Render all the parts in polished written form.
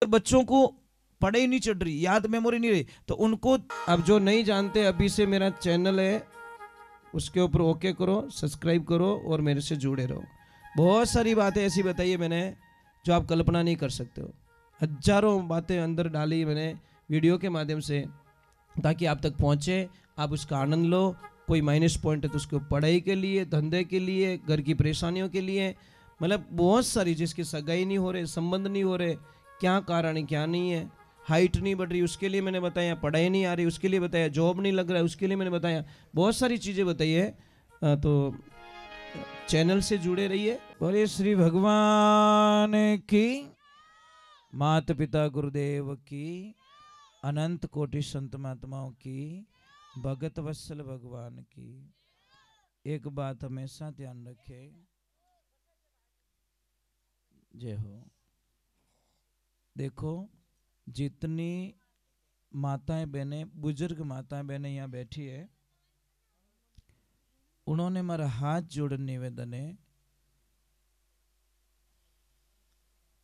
बच्चों को पढ़ाई नहीं चढ़ रही, याद मेमोरी नहीं रही, तो उनको अब जो नहीं जानते अभी से मेरा चैनल है उसके ऊपर ओके करो, सब्सक्राइब करो और मेरे से जुड़े रहो। बहुत सारी बातें ऐसी बताई है मैंने जो आप कल्पना नहीं कर सकते हो। हजारों बातें अंदर डाली मैंने वीडियो के माध्यम से, ताकि आप तक पहुंचे, आप उसका आनंद लो। कोई माइनस पॉइंट है तो उसको पढ़ाई के लिए, धंधे के लिए, घर की परेशानियों के लिए, मतलब बहुत सारी, जिसकी सगाई नहीं हो रहे, संबंध नहीं हो रहे, क्या कारण है क्या नहीं है, हाइट नहीं बढ़ रही उसके लिए मैंने बताया, पढ़ाई नहीं आ रही उसके लिए बताया, जॉब नहीं लग रहा है उसके लिए मैंने बताया, बहुत सारी चीज़ें बताई है। तो चैनल से जुड़े रहिए। बोले श्री भगवान की, माता पिता गुरुदेव की, अनंत कोटि संत महात्माओं की, भगत वत्सल भगवान की। एक बात हमेशा ध्यान रखे, जय हो। देखो जितनी माताएं बहनें, बुजुर्ग माताएं बहनें यहाँ बैठी है, उन्होंने मेरा हाथ जोड़ निवेदन है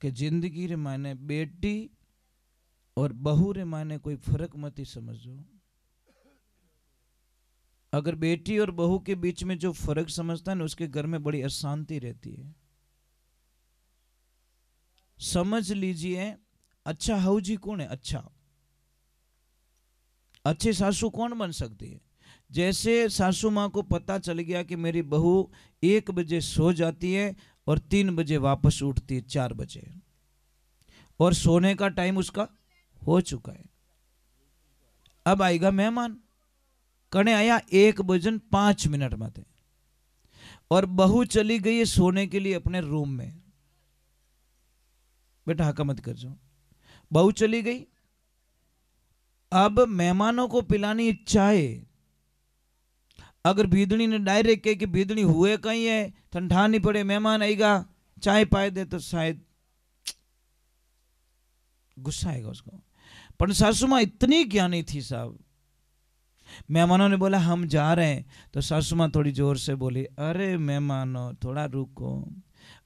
कि जिंदगी रे मायने बेटी और बहू रे मायने कोई फर्क मत ही समझो। अगर बेटी और बहू के बीच में जो फर्क समझता है ना, उसके घर में बड़ी अशांति रहती है। समझ लीजिए, अच्छा हाउ जी कौन है? अच्छा अच्छे सासू कौन बन सकती है? जैसे सासू माँ को पता चल गया कि मेरी बहू 1 बजे सो जाती है और 3 बजे वापस उठती है, 4 बजे, और सोने का टाइम उसका हो चुका है। अब आएगा मेहमान, कने आया 1:05 में थे, और बहू चली गई है सोने के लिए अपने रूम में। बेटा हका मत कर जो, बहू चली गई। अब मेहमानों को पिलानी चाय। अगर भीदड़ी ने डायरेक्ट कहे कि भीदड़ी हुए कहीं है, ठंडा नहीं पड़े, मेहमान आएगा, चाय पाए दे, तो शायद गुस्सा आएगा उसको। पर सासू माँ इतनी ज्ञानी थी साहब, मेहमानों ने बोला हम जा रहे हैं, तो सासू माँ थोड़ी जोर से बोली, अरे मेहमानों थोड़ा रुको,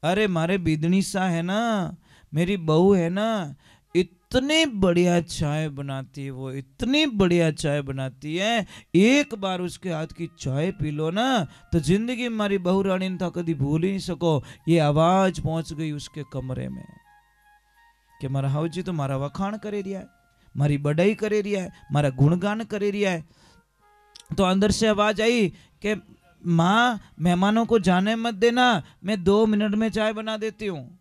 अरे मारे बिदनी सा है ना, मेरी बहू है ना, इतनी बढ़िया चाय बनाती है वो, इतनी बढ़िया चाय बनाती है, एक बार उसके हाथ की चाय पी लो ना तो जिंदगी में मारी बहू रानी ने तो कभी भूल ही नहीं सको। ये आवाज पहुंच गई उसके कमरे में कि मारा हाउजी तो मारा वखाण करे रिया है, मारी बड़ाई करे रिया है, मारा गुणगान करे रिया है। तो अंदर से आवाज आई कि माँ मेहमानों को जाने मत देना, मैं 2 मिनट में चाय बना देती हूँ।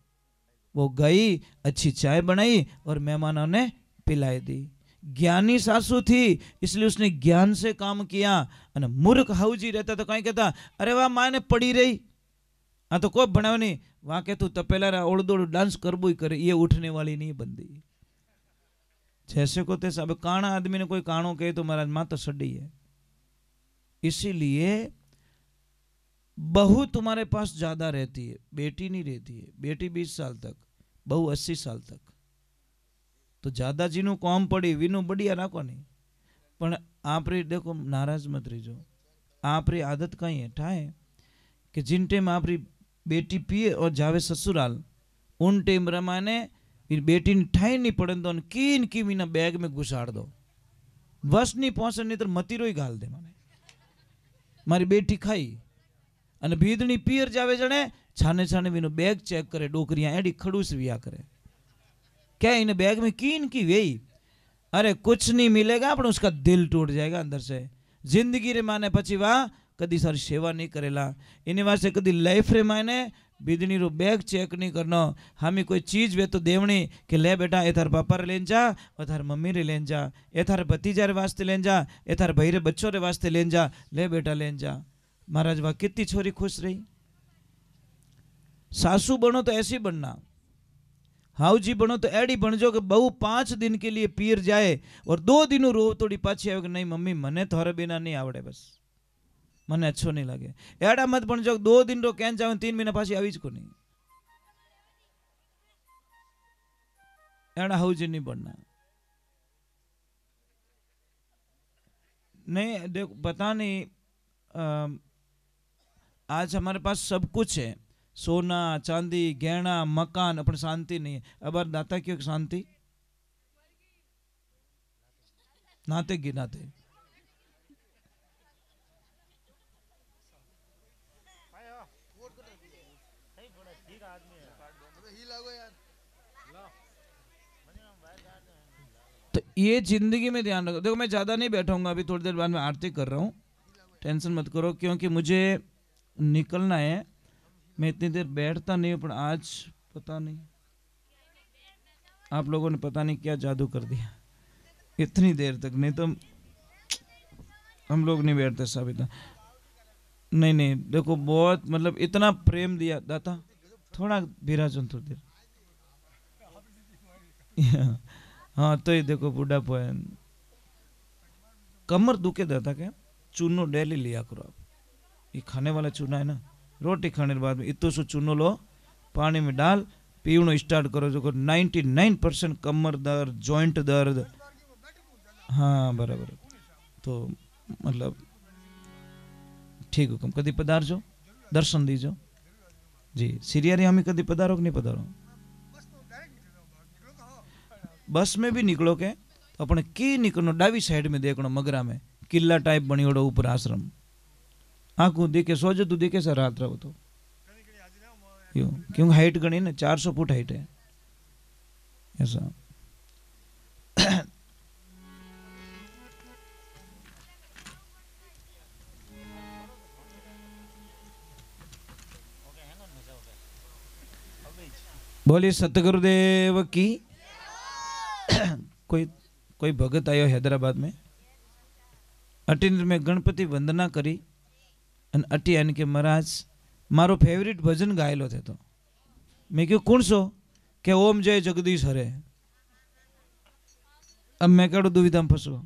वो गई, अच्छी चाय बनाई और मेहमानों ने पिलाई दी। ज्ञानी सासू थी इसलिए उसने ज्ञान से काम किया। और मूर्ख हाउजी रहता तो कहीं कहता अरे वाह माँ ने पड़ी रही, हाँ तो कोई बनाव नहीं, वहां के तू तपेला ओड़ दौड़ डांस करबो ही करे, ये उठने वाली नहीं बंदी। जैसे को तैसा, अब काना आदमी ने कोई कानो कहे तो महाराज माँ तो सड़ी है। इसीलिए बहू तुम्हारे पास ज्यादा रहती है, बेटी नहीं रहती है। बेटी 20 साल तक, बहू 80 साल तक। तो ज्यादा जीनू कौम पड़ी वीनू बढ़िया राखो नहीं। पण आप रे देखो नाराज मत रहीजो, आप री आदत कहीं है ठाए कि जिन टाइम आप री बेटी पिए और जावे ससुराल, उन टाइम रमाने फिर बेटी ने ठाई नहीं पड़े तो कीन की मीना बैग में घुसाड़ दो, बस नहीं पहुंचे नहीं तो मतीरो ही घाल दे। माने मारी बेटी खाई અને ભીદણી પિયર જાવે જણે છાને છાને વીનો બેગ ચેક કરે, ડોકરીયા એડી ખડूस विया करे, क्या इन बैग में कीन की वेई, अरे कुछ नहीं मिलेगा पर उसका दिल टूट जाएगा अंदर से। जिंदगी रे माने पची वाह कदी सारी सेवा नहीं करेला, इन्हीं वास्ते कदी लाइफ रे माने बीदनी रो बैग चेक नहीं करना। हमें कोई चीज वे तो देवनी कि ले बेटा ए थार पापा रे लेन जा, और थार मम्मी रे लेन जा, ए थार भतीजा रे वास्ते लेन जा, ए थार भाई रे बच्चों रे वास्ते लेन जा, ले बेटा लेन जा। महाराज वाह कितनी छोरी खुश रही। सासू बनो तो ऐसी बनना, हाउजी बनो तो एडी बन जो कि बहू 5 दिन के लिए पीर जाए और 2 दिनों रो तोड़ी पाछी आवे कि नहीं मम्मी मने थोड़े बिना नहीं आवड़े, बस मने अच्छो नहीं लगे। एड़ा मत बन जो 2 दिन रो कैन जावे 3 महीना पाछी आवीज को नहीं। एड़ा हाउजी नहीं बनना। नहीं देखो पता नहीं, आज हमारे पास सब कुछ है, सोना चांदी गहना मकान, अपन शांति नहीं है। अब दाता क्यों शांति? नाते गिनाते। तो ये जिंदगी में ध्यान रखो। देखो मैं ज्यादा नहीं बैठाऊंगा, अभी थोड़ी देर बाद मैं आरती कर रहा हूँ, टेंशन मत करो, क्योंकि मुझे निकलना है। मैं इतनी देर बैठता नहीं हूँ, पर आज पता नहीं आप लोगों ने पता नहीं क्या जादू कर दिया इतनी देर तक, नहीं तो हम लोग नहीं बैठते सब इतना। नहीं नहीं देखो, बहुत मतलब इतना प्रेम दिया दाता। थोड़ा विराजन थोड़ी देर। हाँ तो ये देखो बुढ़ापा है, कमर दुखे दाता क्या, चूनो डेली लिया करो आप। ये खाने वाला चूना है ना, रोटी खाने के बाद में इतो सो चूनो लो, पानी में डाल, पीवनो स्टार्ट करो। जो 99% कमर दर्द, जॉइंट दर्द, हाँ बराबर। तो मतलब ठीक हुकम, कदी पधारजो, दर्शन दीजो जी। सिरियारी हमें कदी पधारो कि नहीं पधारो? बस में भी निकलो के तो अपने की निकलो, डावी साइड में देखनो, मगरा में किला टाइप बनियोड़ो ऊपर आश्रम, आंखों देखे सोजो तू देखे सर रात रहो तो क्यों, क्योंकि हाइट गणी ना 400 फुट हाइट है ऐसा। बोलिए सतगुरुदेव की। कोई कोई भगत आयो हैदराबाद में, अटीन में गणपति वंदना करी अन अटी आने के महाराज मारो फेवरेट भजन गायलो थे। तो मैं क्यों कौन सो के ओम जय जगदीश हरे। अब मैं कहो दुविधा में फंसो,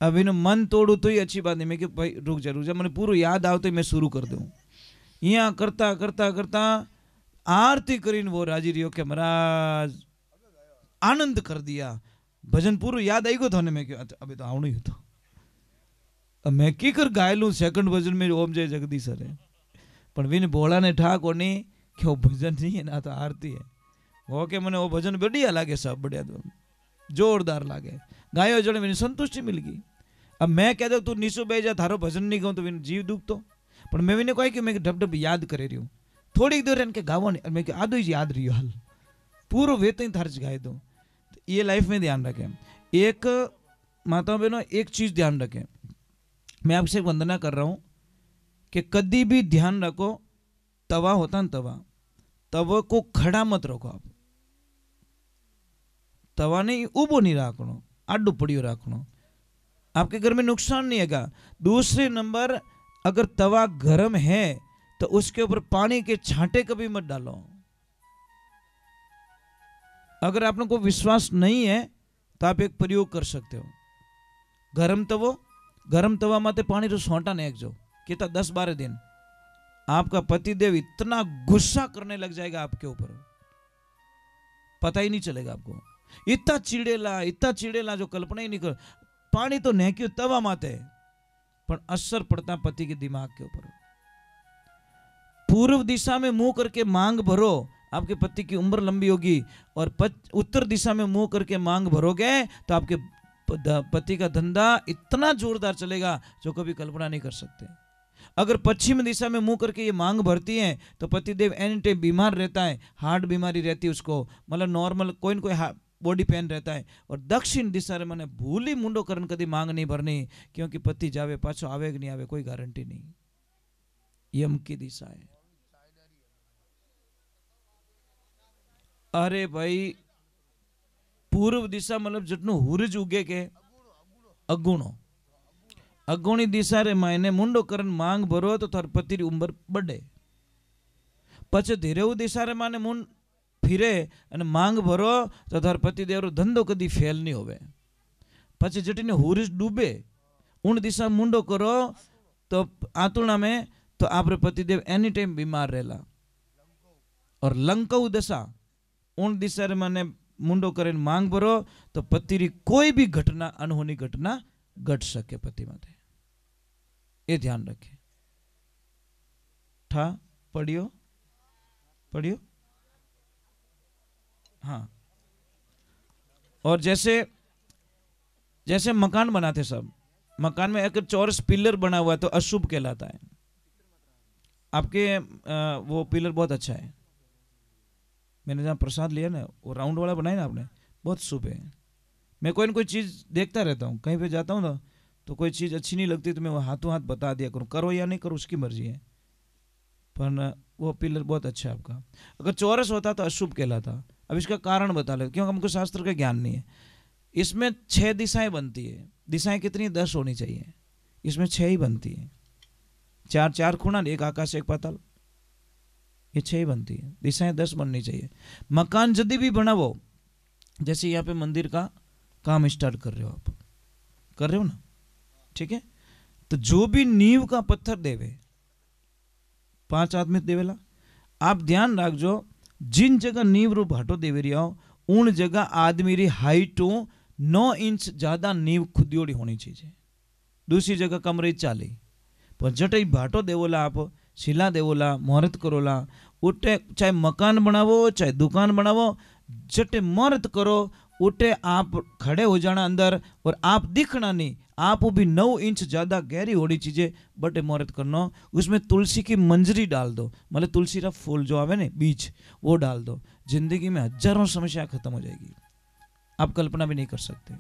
अब इन्हें मन तोड़ू तो ही अच्छी बात नहीं। मैं क्यों भाई रुक जा मैंने पूरा याद आओ तो मैं शुरू कर दूं। यहाँ करता करता करता आरती करीन वो राजी रियो के महाराज आनंद कर दिया, भजन पूरा याद आई गो था। मैं क्यों अभी तो आवणु ही तो, अब मैं की कर गायलू सेकंड भजन में ओम जय जगदीश हरे, पर विन बोला ने ठा कोनी कि वो भजन नहीं है ना तो आरती है। वो के मैंने वो भजन बढ़िया लागे, सब बढ़िया तो जोरदार लागे, गायो जड़े मैंने संतुष्टि मिल गई। अब मैं कह दो तू नीसो बह जा, थारो भजन नहीं गाऊं तो विन जीव दुख तो, पर मैं भी कहा कि मैं ढब ढब याद करे रही हूँ थोड़ी देर इनके गावो नहीं, मैं आधो ही याद रही हाल पूरा वेत थार्ज गाए दो। ये लाइफ में ध्यान रखें। एक माता बहनों एक चीज ध्यान रखें, मैं आपसे वंदना कर रहा हूं कि कभी भी ध्यान रखो, तवा होता ना तवा, तवा को खड़ा मत रखो आप, तवा नहीं उबो नहीं रखनो, आडू पड़ियो रखनो, आपके घर में नुकसान नहीं है। दूसरे नंबर अगर तवा गर्म है तो उसके ऊपर पानी के छांटे कभी मत डालो। अगर आपने को विश्वास नहीं है तो आप एक प्रयोग कर सकते हो, गरम तवा माते पानी रो सोंटा ने एक जो कितना 10-12 दिन आपका पतिदेव इतना गुस्सा करने लग जाएगा आपके ऊपर, पता ही नहीं चलेगा आपको। इतना चिड़ेला जो कल्पना ही नहीं कर। पानी तो नेक्यो तवा माते, पर असर पड़ता पति के दिमाग के ऊपर। पूर्व दिशा में मुंह करके मांग भरो, आपके पति की उम्र लंबी होगी, और उत्तर दिशा में मुंह करके मांग भरोगे तो आपके पति का धंधा इतना जोरदार चलेगा जो कभी कल्पना नहीं कर सकते। अगर पश्चिम दिशा में मुंह करके ये मांग भरती है तो पतिदेव एनी टाइम बीमार रहता है, हार्ट बीमारी रहती है उसको, मतलब नॉर्मल कोई न कोई बॉडी पेन रहता है। और दक्षिण दिशा रे मैंने भूली मुंडो करन कदी मांग नहीं भरनी, क्योंकि पति जावे पाछो आवे कि नहीं आवे कोई गारंटी नहीं। यम की दिशा है। अरे भाई पूर्व दिशा मतलब जितनो हुरज उगे के अगुणी दिशा रे मायने मुंडो करन मांग भरो तो थार पति री उम्र बढ़े। पछे धीरे दिशा रे माने मुंड फिरे अने मांग भरो तो थार पति देव रो धंधो कदी फेल नहीं होवे। पछे जटीने हुरज डूबे उन दिशा मुंडो करो तो आतुणा में तो आपरे पति देव एनी टाइम बीमार रहेला। और लंकाऊ दशा उन दिशा रे माने मुंडो करीने मांग भरो तो पति री कोई भी घटना अनहोनी घटना घट सके पति माते, ये ध्यान रखे। ठा पढ़ियो हाँ। और जैसे जैसे मकान बनाते सब, मकान में अगर चौरस पिलर बना हुआ है तो अशुभ कहलाता है। आपके वो पिलर बहुत अच्छा है, मैंने जहाँ प्रसाद लिया ना वो राउंड वाला बनाया ना आपने, बहुत शुभ है। मैं कोई ना कोई चीज़ देखता रहता हूँ, कहीं पे जाता हूँ ना तो कोई चीज़ अच्छी नहीं लगती तो मैं वो हाथों हाथ बता दिया करूँ, करो या नहीं करो उसकी मर्जी है, पर वो पिलर बहुत अच्छा है आपका। अगर चौरस होता तो अशुभ कहलाता। अब इसका कारण बता लो, क्योंकि हमको शास्त्र का ज्ञान नहीं है। इसमें 6 दिशाएं बनती है, दिशाएं कितनी 10 होनी चाहिए, इसमें 6 ही बनती है। 4 खूणा, एक आकाश एक पाताल, ये 6 ही बनती है, दिशाएं 10 बननी चाहिए। मकान यदि भी बनावो, जैसे यहाँ पे मंदिर का काम स्टार्ट कर रहे हो, आप कर रहे हो ना, ठीक है, तो जो भी नींव का पत्थर देवे 5 आदमी देवेला, आप ध्यान रखो जिन जगह नींव रो भाटो देवे रहा हो उन जगह आदमी री हाइट 9 इंच ज्यादा नींव खुदियोड़ी होनी चाहिए। दूसरी जगह कम रही 40, पर जटे भाटो देवोला, आप शिला देवोला, मुहूर्त करोला, उठे चाहे मकान बनावो चाहे दुकान बनावो, जटे मुहूर्त करो उठे आप खड़े हो जाना अंदर, और आप दिखना नहीं, आप भी 9 इंच ज्यादा गहरी होनी चीजें बटे मुहूर्त करना। उसमें तुलसी की मंजरी डाल दो, मतलब तुलसी का फूल जो आवे ना बीज, वो डाल दो, जिंदगी में हजारों समस्या खत्म हो जाएगी, आप कल्पना भी नहीं कर सकते।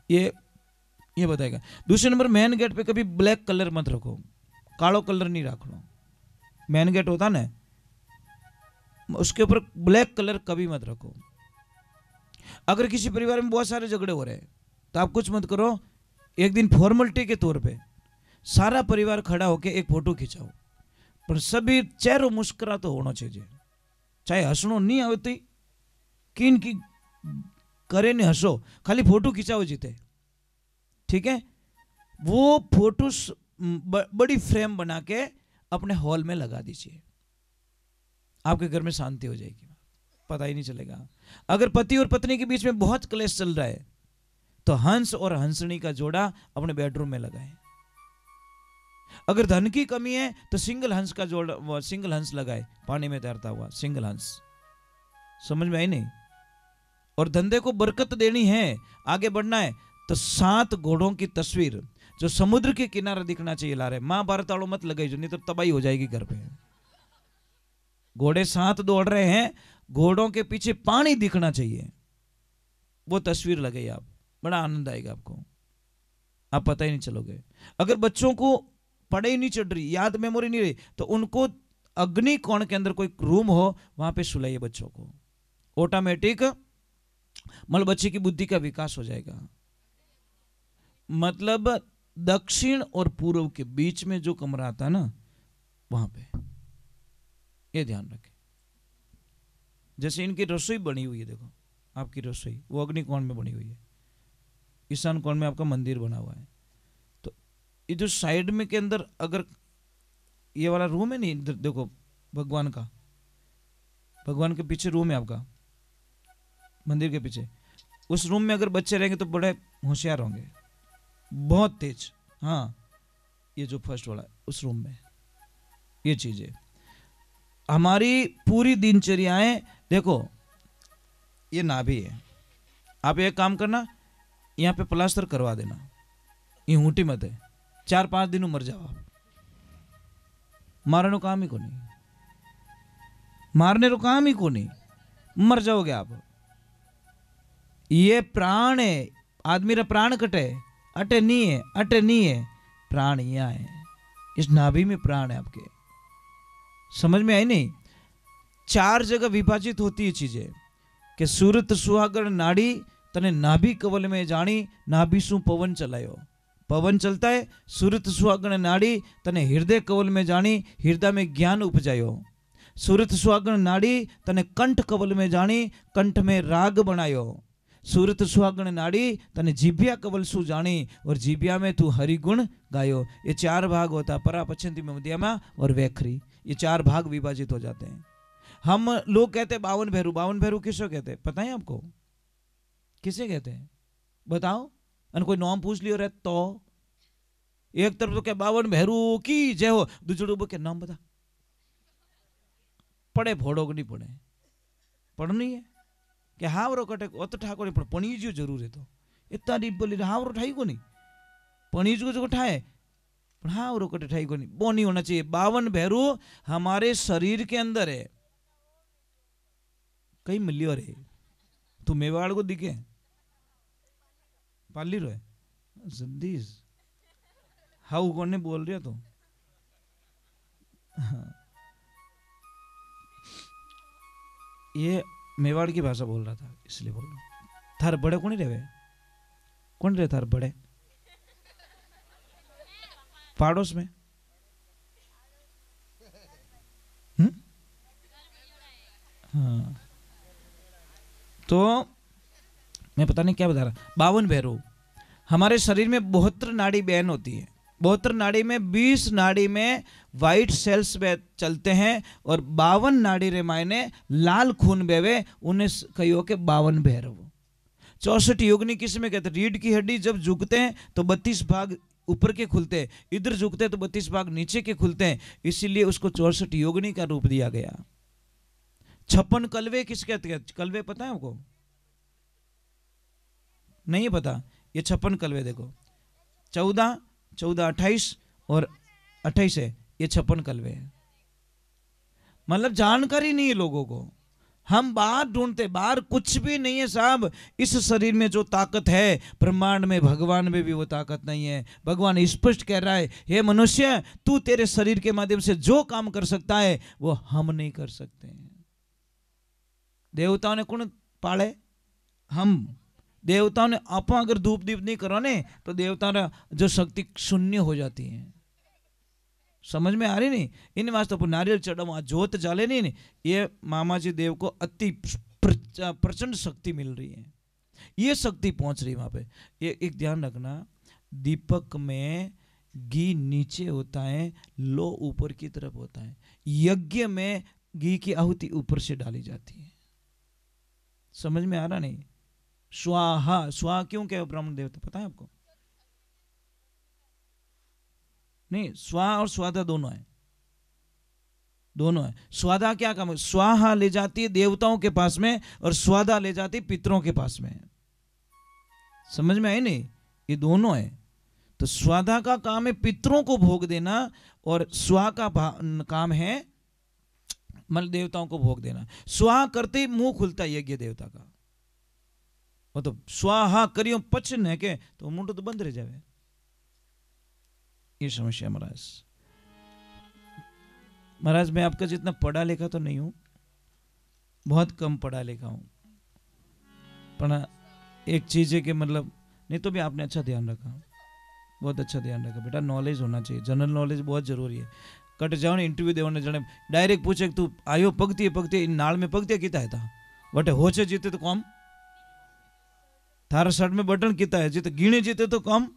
ये बताएगा। दूसरे नंबर, मेन गेट पे कभी ब्लैक कलर मत रखो, कालो कलर नहीं रखना। मेन गेट होता ना उसके ऊपर ब्लैक कलर कभी मत रखो। अगर किसी परिवार में बहुत सारे झगड़े हो रहे हैं तो आप कुछ मत करो, एक दिन फॉर्मेलिटी के तौर पे सारा परिवार खड़ा होके एक फोटो खिंचाओ, पर सभी चेहरों मुस्कुरा तो होना चाहिए, चाहे हंसनो नहीं आवती किन की करे नहीं हंसो, खाली फोटो खिंचाओ जीते, ठीक है। वो फोटो बड़ी फ्रेम बना के अपने हॉल में लगा दीजिए, आपके घर में शांति हो जाएगी, पता ही नहीं चलेगा। अगर पति और पत्नी के बीच में बहुत क्लेश चल रहा है तो हंस और हंसनी का जोड़ा अपने बेडरूम में लगाएं। अगर धन की कमी है तो सिंगल हंस का जोड़ा, सिंगल हंस लगाए पानी में तैरता हुआ सिंगल हंस, समझ में आई नहीं। और धंधे को बरकत देनी है, आगे बढ़ना है, तो 7 घोड़ों की तस्वीर जो समुद्र के किनारे दिखना चाहिए ला रहे। महाभारत वालों मत लगाई जो, नहीं तो तबाही हो जाएगी घर पे। घोड़े 7 दौड़ रहे हैं, घोड़ों के पीछे पानी दिखना चाहिए, वो तस्वीर लगाइए आप, बड़ा आनंद आएगा आपको, आप पता ही नहीं चलोगे। अगर बच्चों को पढ़ाई नहीं चढ़ रही, याद मेमोरी नहीं रही, तो उनको अग्नि कोण के अंदर कोई रूम हो वहां पे सुलाइए बच्चों को, ऑटोमेटिक मतलब बच्चे की बुद्धि का विकास हो जाएगा। मतलब दक्षिण और पूर्व के बीच में जो कमरा आता है ना वहां पे, ये ध्यान रखें। जैसे इनकी रसोई बनी हुई है, देखो आपकी रसोई वो अग्नि कोण में बनी हुई है, ईशान कोण में आपका मंदिर बना हुआ है, तो ये जो साइड में के अंदर अगर ये वाला रूम है नहीं, इधर देखो भगवान का, भगवान के पीछे रूम है आपका मंदिर के पीछे, उस रूम में अगर बच्चे रहेंगे तो बड़े होशियार होंगे, बहुत तेज। हाँ, ये जो फर्स्ट वाला उस रूम में, ये चीज है। हमारी पूरी दिनचर्याएं देखो, ये नाभि है, आप एक काम करना, यहाँ पे प्लास्टर करवा देना, ये ऊँटी मत है, 4-5 दिन मर जाओ आप, मारने को काम ही को नहीं, मारने को काम ही को नहीं, मर जाओगे आप। ये प्राण है, आदमी रा प्राण कटे, अटे नहीं है, अटे नहीं है, प्राण यहाँ है, इस नाभि में प्राण है आपके, समझ में आई नहीं। 4 जगह विभाजित होती है चीजें कि सूरत सुहागण नाड़ी तने नाभि कवल में जानी, नाभि सु पवन चलायो, पवन चलता है, सूरत सुहागण नाड़ी तने हृदय कवल में जानी, हृदय में ज्ञान उपजायो, सूरत सुहागण नाड़ी तने कंठ कवल में जानी, कंठ में राग बनायो, सूरत सुहागण नाड़ी तने जीभिया कवल सु जानी, और जीभिया में तू हरिगुण गायो। ये 4 भाग होता, परा पछंती में मध्यमा और वैखरी, ये 4 भाग विभाजित हो जाते हैं। हम लोग कहते हैं 52 भैरू, 52 भैरू किसको कहते हैं पता है आपको, किसे कहते हैं बताओ, और कोई नाम पूछ लियो रे तो एक तरफ तो क्या 52 भैरू की जय हो, दूसरे के नाम बता, पढ़े फोड़ो नहीं पढ़े, पढ़नी है कि हाँ वो कटे वो तो ठाकुर पणीज्यो जरूर है, तो इतना डी बोली हावरो ठाई को नहीं पणीज को जो ठाए पर हावरो कटे ठाई को नहीं वो नहीं होना चाहिए। 52 भैरू हमारे शरीर के अंदर है। कई मिलियो रे तू मेवाड़ को दिखे पाली रो है जद्दीस हाउ कौन ने बोल रहे तो ये मेवाड़ की भाषा बोल रहा था इसलिए बोल रहा। थार बड़े कौन रहे कौन रहे थार बड़े पाड़ोस में हाँ तो मैं पता नहीं क्या बता रहा। 52 भैरू हमारे शरीर में 72 नाड़ी बहन होती है। 72 नाड़ी में 20 नाड़ी में वाइट सेल्स चलते हैं और 52 नाड़ी रे मायने लाल खून बेवे उन्हें कहियो के 52 भैरव। 64 योगिनी किस में कहते हैं? रीढ़ की हड्डी जब झुकते हैं तो 32 भाग ऊपर के खुलते हैं, इधर झुकते हैं तो 32 भाग नीचे के खुलते हैं, इसीलिए उसको 64 योगिनी का रूप दिया गया। 56 कलवे किस कहते हैं? कलवे पता है आपको? नहीं पता? ये 56 कलवे देखो 14 28 और 28 है, ये 56 कलवे है। मतलब जानकारी नहीं है लोगों को। हम बाहर ढूंढते, बाहर कुछ भी नहीं है साहब। इस शरीर में जो ताकत है ब्रह्मांड में भगवान में भी वो ताकत नहीं है। भगवान स्पष्ट कह रहा है, हे मनुष्य तू तेरे शरीर के माध्यम से जो काम कर सकता है वो हम नहीं कर सकते हैं। देवताओं ने कौन पाले? हम। देवताओं ने आप अगर धूप दीप नहीं करो ने तो देवताओं जो शक्ति शून्य हो जाती है। समझ में आ रही नहीं? इन वास्ते अपन नारियल चढ़ावा जोत जाले नहीं, ये मामा जी देव को अति प्रचंड शक्ति मिल रही है। ये शक्ति पहुंच रही है वहां पे। ये एक ध्यान रखना, दीपक में घी नीचे होता है, लो ऊपर की तरफ होता है। यज्ञ में घी की आहुति ऊपर से डाली जाती है। समझ में आ रहा नहीं? स्वाहा, स्वाहा क्यों कहे ब्राह्मण देवता पता है आपको? नहीं, स्वाहा और स्वादा दोनों है, दोनों है। स्वादा क्या काम है? स्वाहा ले जाती है देवताओं के पास में और स्वादा ले जाती है पितरों के पास में। समझ में आई नहीं? ये दोनों है। तो स्वादा का काम है पितरों को भोग देना और स्वा का काम है मतलब देवताओं को भोग देना। स्वाहा करते ही मुंह खुलता है यज्ञ देवता का। वो तो स्वाहा करियो पचन है के तो मुंड तो बंद रह जाए। ये समस्या महाराज। महाराज मैं आपका जितना पढ़ा लिखा तो नहीं हूं, बहुत कम पढ़ा लिखा हूं, पर एक चीज है कि मतलब नहीं तो भी आपने अच्छा ध्यान रखा, बहुत अच्छा ध्यान रखा बेटा। नॉलेज होना चाहिए, जनरल नॉलेज बहुत जरूरी है। कट जाओ ने इंटरव्यू देने जने डायरेक्ट पूछे तू आयो पगती नाल में पगती किता है था बटे होचे जीते तो कम, थारा शर्ट में बटन किता है जीते गिणे जीते तो कम,